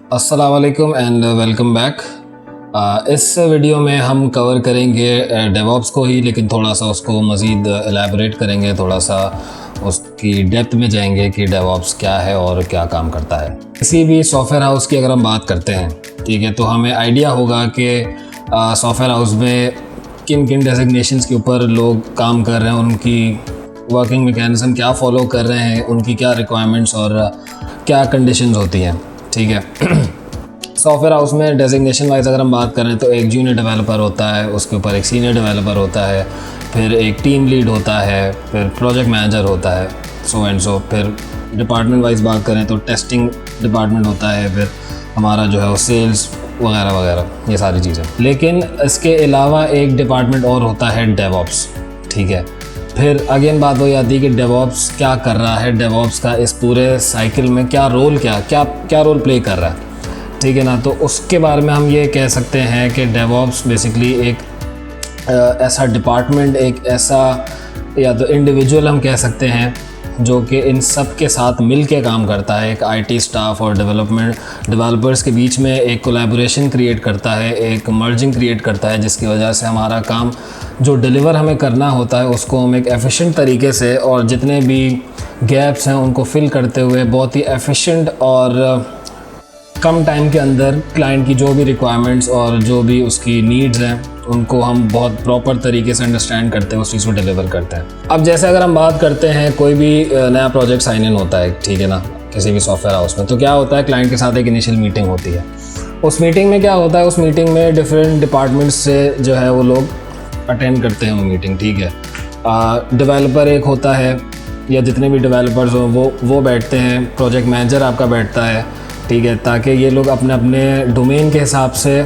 अस्सलाम वालेकुम and welcome back. इस वीडियो में हम कवर करेंगे डेवऑप्स को ही, लेकिन थोड़ा सा उसको मज़ीद एलैबोरेट करेंगे, थोड़ा सा उसकी डेप्थ में जाएंगे कि डेवऑप्स क्या है और क्या काम करता है। किसी भी सॉफ्टवेयर हाउस की अगर हम बात करते हैं, ठीक है, तो हमें आइडिया होगा कि सॉफ्टवेयर हाउस में किन किन डेजिग्नेशंस के ऊपर लोग काम कर रहे हैं, उनकी वर्किंग मैकेनिज़्म क्या फ़ॉलो कर रहे हैं, उनकी क्या रिक्वायरमेंट्स और क्या कंडीशंस होती हैं। ठीक है, सॉफ्टवेयर हाउस में डेजिग्नेशन वाइज अगर हम बात करें तो एक जूनियर डेवलपर होता है, उसके ऊपर एक सीनियर डेवलपर होता है, फिर एक टीम लीड होता है, फिर प्रोजेक्ट मैनेजर होता है, सो एंड सो। फिर डिपार्टमेंट वाइज बात करें तो टेस्टिंग डिपार्टमेंट होता है, फिर हमारा जो है वो सेल्स वगैरह वगैरह, ये सारी चीज़ें। लेकिन इसके अलावा एक डिपार्टमेंट और होता है डेवऑप्स। ठीक है, फिर अगेन बात हो जाती है कि डेवऑप्स क्या कर रहा है, डेवऑप्स का इस पूरे साइकिल में क्या रोल क्या रोल प्ले कर रहा है। ठीक है ना, तो उसके बारे में हम ये कह सकते हैं कि डेवऑप्स बेसिकली एक ऐसा डिपार्टमेंट, एक ऐसा या तो इंडिविजुअल हम कह सकते हैं जो कि इन सब के साथ मिल के काम करता है। एक आईटी स्टाफ और डेवलपर्स के बीच में एक कोलैबोरेशन क्रिएट करता है, एक मर्जिंग क्रिएट करता है, जिसकी वजह से हमारा काम जो डिलीवर हमें करना होता है उसको हम एक एफिशिएंट तरीके से और जितने भी गैप्स हैं उनको फिल करते हुए बहुत ही एफिशिएंट और कम टाइम के अंदर क्लाइंट की जो भी रिक्वायरमेंट्स और जो भी उसकी नीड्स हैं उनको हम बहुत प्रॉपर तरीके से अंडरस्टैंड करते हैं, उस चीज़ को डिलीवर करते हैं। अब जैसे अगर हम बात करते हैं, कोई भी नया प्रोजेक्ट साइन इन होता है, ठीक है ना, किसी भी सॉफ्टवेयर हाउस में, तो क्या होता है, क्लाइंट के साथ एक इनिशियल मीटिंग होती है। उस मीटिंग में क्या होता है, उस मीटिंग में डिफरेंट डिपार्टमेंट्स से जो है वो लोग अटेंड करते हैं वो मीटिंग। ठीक है, डेवलपर एक होता है या जितने भी डेवलपर्स हों वो बैठते हैं, प्रोजेक्ट मैनेजर आपका बैठता है। ठीक है, ताकि ये लोग अपने अपने डोमेन के हिसाब से,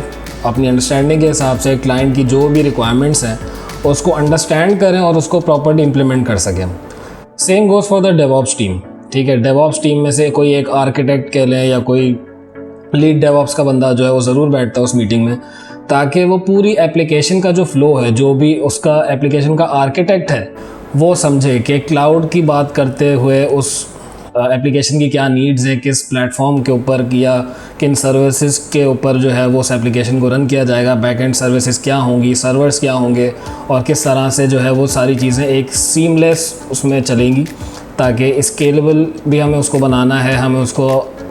अपनी अंडरस्टैंडिंग के हिसाब से क्लाइंट की जो भी रिक्वायरमेंट्स हैं उसको अंडरस्टैंड करें और उसको प्रॉपर्ली इम्प्लीमेंट कर सकें। Same goes for the DevOps team. ठीक है, डेवऑप्स टीम में से कोई एक आर्किटेक्ट कह लें या कोई लीड डेवऑप्स का बंदा जो है वो ज़रूर बैठता है उस मीटिंग में, ताकि वो पूरी एप्लीकेशन का जो फ़्लो है, जो भी उसका एप्लीकेशन का आर्किटेक्ट है, वो समझे कि क्लाउड की बात करते हुए उस एप्लीकेशन की क्या नीड्स है, किस प्लेटफॉर्म के ऊपर या किन सर्विसेज के ऊपर जो है वो उस एप्लीकेशन को रन किया जाएगा, बैक एंड सर्विसेज क्या होंगी, सर्वर्स क्या होंगे और किस तरह से जो है वो सारी चीज़ें एक सीमलेस उसमें चलेंगी, ताकि स्केलेबल भी हमें उसको बनाना है, हमें उसको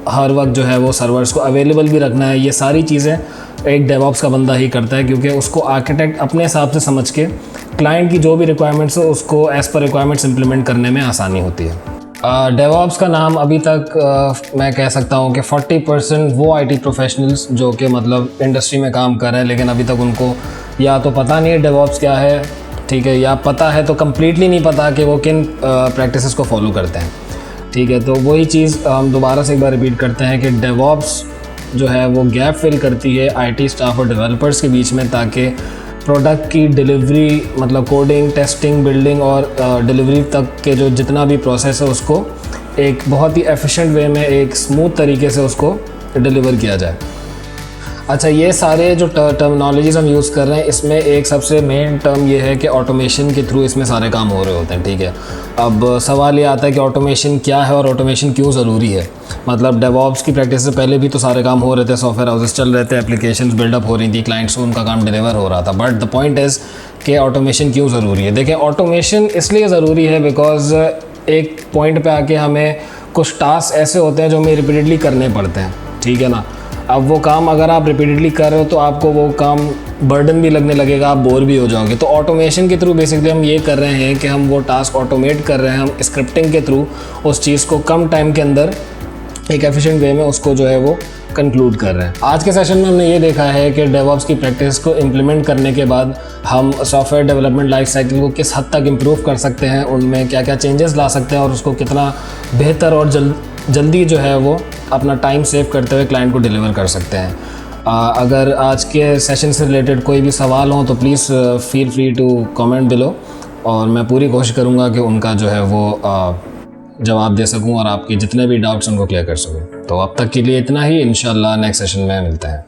हर वक्त जो है वो सर्वर्स को अवेलेबल भी रखना है। ये सारी चीज़ें एक डेवऑप्स का बंदा ही करता है, क्योंकि उसको आर्किटेक्ट अपने हिसाब से समझ के क्लाइंट की जो भी रिक्वायरमेंट्स हो उसको एज़ पर रिक्वायरमेंट्स इम्प्लीमेंट करने में आसानी होती है। डेवऑप्स का नाम अभी तक मैं कह सकता हूँ कि 40% वो आईटी प्रोफेशनल्स जो कि मतलब इंडस्ट्री में काम कर रहे हैं, लेकिन अभी तक उनको या तो पता नहीं है डेवऑप्स क्या है, ठीक है, या पता है तो कम्प्लीटली नहीं पता कि वो किन प्रैक्टिसेस को फॉलो करते हैं। ठीक है, तो वही चीज़ हम दोबारा से एक बार रिपीट करते हैं कि डेवऑप्स जो है वो गैप फिल करती है आईटी स्टाफ और डेवलपर्स के बीच में, ताकि प्रोडक्ट की डिलीवरी, मतलब कोडिंग, टेस्टिंग, बिल्डिंग और डिलीवरी तक के जो जितना भी प्रोसेस है उसको एक बहुत ही एफिशिएंट वे में, एक स्मूथ तरीके से उसको डिलीवर किया जाए। अच्छा, ये सारे जो टर्मिनोलॉजीज़ हम यूज़ कर रहे हैं, इसमें एक सबसे मेन टर्म ये है कि ऑटोमेशन के थ्रू इसमें सारे काम हो रहे होते हैं। ठीक है, अब सवाल ये आता है कि ऑटोमेशन क्या है और ऑटोमेशन क्यों ज़रूरी है। मतलब डेवऑप्स की प्रैक्टिस से पहले भी तो सारे काम हो रहे थे, सॉफ्टवेयर हाउसेस चल रहे थे, एप्लीकेशंस बिल्डअप हो रही थी, क्लाइंट्स को उनका काम डिलीवर हो रहा था। बट द पॉइंट इज़ कि ऑटोमेशन क्यों ज़रूरी है। देखिए, ऑटोमेशन इसलिए ज़रूरी है बिकॉज एक पॉइंट पे आके हमें कुछ टास्क ऐसे होते हैं जो हमें रिपीटेडली करने पड़ते हैं। ठीक है ना, अब वो काम अगर आप रिपीटेडली कर रहे हो तो आपको वो काम बर्डन भी लगने लगेगा, आप बोर भी हो जाओगे। तो ऑटोमेशन के थ्रू बेसिकली हम ये कर रहे हैं कि हम वो टास्क ऑटोमेट कर रहे हैं, हम स्क्रिप्टिंग के थ्रू उस चीज़ को कम टाइम के अंदर एक एफिशिएंट वे में उसको जो है वो कंक्लूड कर रहे हैं। आज के सेशन में हमने ये देखा है कि डेवऑप्स की प्रैक्टिस को इम्प्लीमेंट करने के बाद हम सॉफ्टवेयर डेवलपमेंट लाइफ साइकिल को किस हद तक इम्प्रूव कर सकते हैं, उनमें क्या क्या चेंजेस ला सकते हैं और उसको कितना बेहतर और जल्दी जो है वो अपना टाइम सेव करते हुए क्लाइंट को डिलीवर कर सकते हैं। अगर आज के सेशन से रिलेटेड कोई भी सवाल हो तो please feel free to comment below, और मैं पूरी कोशिश करूँगा कि उनका जो है वो जवाब दे सकूं और आपके जितने भी डाउट्स उनको क्लियर कर सकूं। तो अब तक के लिए इतना ही, इंशाल्लाह नेक्स्ट सेशन में मिलते हैं।